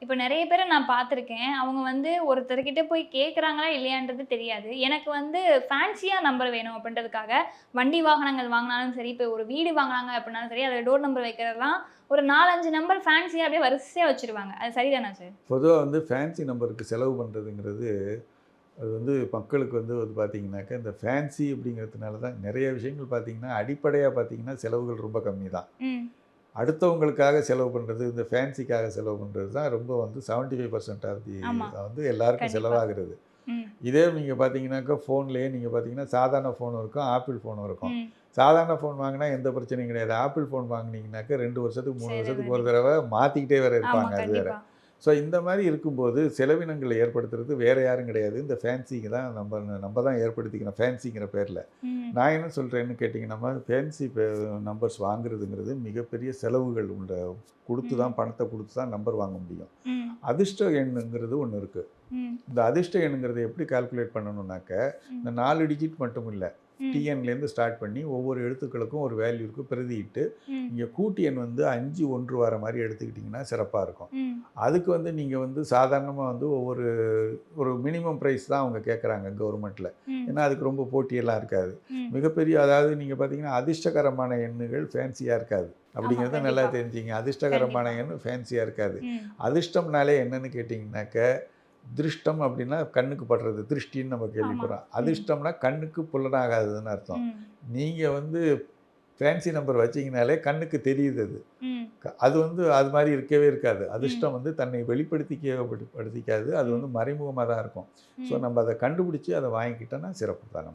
இப்ப நெறைய பேர நான் பார்த்துருக்கேன். அவங்க வந்து ஒருத்தர்கிட்ட போய் கேட்கறாங்களா இல்லையான்றது தெரியாது. எனக்கு வந்து ஃபேன்சியா நம்பர் வேணும் அப்படின்றதுக்காக, வண்டி வாகனங்கள் வாங்குனாலும் சரி, இப்ப ஒரு வீடு வாங்குனாங்க அப்படின்னாலும் சரி, அதுல டோர் நம்பர் வைக்கிறதெல்லாம் ஒரு 4, 5 நம்பர் ஃபேன்சியா அப்படியே வரிசையா வச்சுருவாங்க. அது சரிதானா சார்? பொதுவா வந்து ஃபேன்சி நம்பருக்கு செலவு பண்ணுறதுங்கிறது, அது வந்து மக்களுக்கு வந்து பார்த்தீங்கன்னாக்கா, இந்த ஃபேன்சி அப்படிங்கிறதுனால தான் நெறைய விஷயங்கள் பார்த்தீங்கன்னா, அடிப்படையா பார்த்தீங்கன்னா, செலவுகள் ரொம்ப கம்மி தான். ம். அடுத்தவங்களுக்காக செலவு பண்ணுறது, இந்த ஃபேன்சிக்காக செலவு பண்ணுறது தான் ரொம்ப வந்து 75% ஆஃப் தி ஆமா. வந்து எல்லாருக்கும் கண்டிப்பா. செலவாகிறது. ம். இதே நீங்க பார்த்தீங்கன்னாக்கா, ஃபோன்லேயே நீங்க பார்த்தீங்கன்னா, சாதாரண ஃபோனும் இருக்கும், ஆப்பிள் ஃபோனும் இருக்கும். ம். சாதாரண ஃபோன் வாங்குனா எந்த பிரச்சனையும் கிடையாது. ஆப்பிள் ஃபோன் வாங்குனீங்கன்னாக்கா 2 வருஷத்துக்கு, 3 வருஷத்துக்கு ஒரு செலவழிக்கும். தடவ மாத்திக்கிட்டே வேற ஆமா, இருப்பாங்க. அது வேற. கண்டிப்பா. ஸோ இந்த மாரி இருக்கும்போது, செலவினங்கள ஏற்படுத்துறது வேற யாரும் கிடையாது. இந்த ஃபேன்சிங்க தான் நம்ப தான் ஏற்படுத்திக்கணும், ஃபேன்சிங்கிற பேர்ல. ம். நான் என்ன சொல்றேன்னு கேட்டீங்கன்னா, ஃபேன்சி நம்பர்ஸ் வாங்குறதுங்கிறது மிகப்பெரிய செலவுகள் குடுத்து ம். தான் பணத்த குடுத்து தான் நம்பர் வாங்க முடியும். ம். அதிர்ஷ்ட எண்ணுங்கிறது ஒண்ணு இருக்கு. ம். இந்த அதிர்ஷ்ட எண்ணுங்கிறத எப்படி கால்குலேட் பண்ணணும்னாக்க, ம். இந்த 4 டிஜிட் மட்டும் இல்ல. ம். டிஎன்லேருந்து ஸ்டார்ட் பண்ணி ஒவ்வொரு எழுத்துக்களுக்கும் ஒரு வேல்யூ இருக்கு. பிரதியிட்டு, ம். இங்க கூட்டு எண் வந்து 5, 1 வர மாரி எடுத்துக்கிட்டீங்கன்னா சிறப்பா இருக்கும். ம். அதுக்கு வந்து நீங்க வந்து சாதாரணமா வந்து ஒரு மினிமம் பிரைஸ் தான் அவங்க கேட்குறாங்க கவர்மெண்ட்ல. ம். ஏன்னா, அதுக்கு ரொம்ப போட்டியெல்லாம் இருக்காது. ம். மிகப்பெரிய அதாவது நீங்க பார்த்தீங்கன்னா, அதிர்ஷ்டகரமான எண்ணுகள் ஃபேன்சியா இருக்காது. ஆமா, அப்படிங்கிறத நல்லா கண்டிப்பா. தெரிஞ்சுக்கங்க. அதிர்ஷ்டகரமான கண்டிப்பா. எண் ஃபேன்சியா இருக்காது. ம். அதிர்ஷ்டம்னாலே என்னன்னு கேட்டீங்கன்னாக்க, திருஷ்டம் அப்படின்னா கண்ணுக்கு படுறது. திருஷ்டின்னு நம்ம ஆமா. கேள்விப்படுறோம். ம். அதிர்ஷ்டம்னா கண்ணுக்கு புலனாகாததுன்னு அர்த்தம். ம். நீங்க வந்து ஃபேன்சி நம்பர் வச்சீங்கனாலே கண்ணுக்கு தெரியுது அது. ம். அது வந்து அது மாரி இருக்கவே இருக்காது. ம். அதிர்ஷ்டம் வந்து தன்னை வெளிப்படுத்திக்கவே படுத்திக்காது. அது ம். வந்து மறைமுகமா தான் இருக்கும். ஸோ ம். நம்ம அத கண்டுபிடிச்சு அத வாங்கிக்கிட்டோம்னா சிறப்பு தான் நம்ம.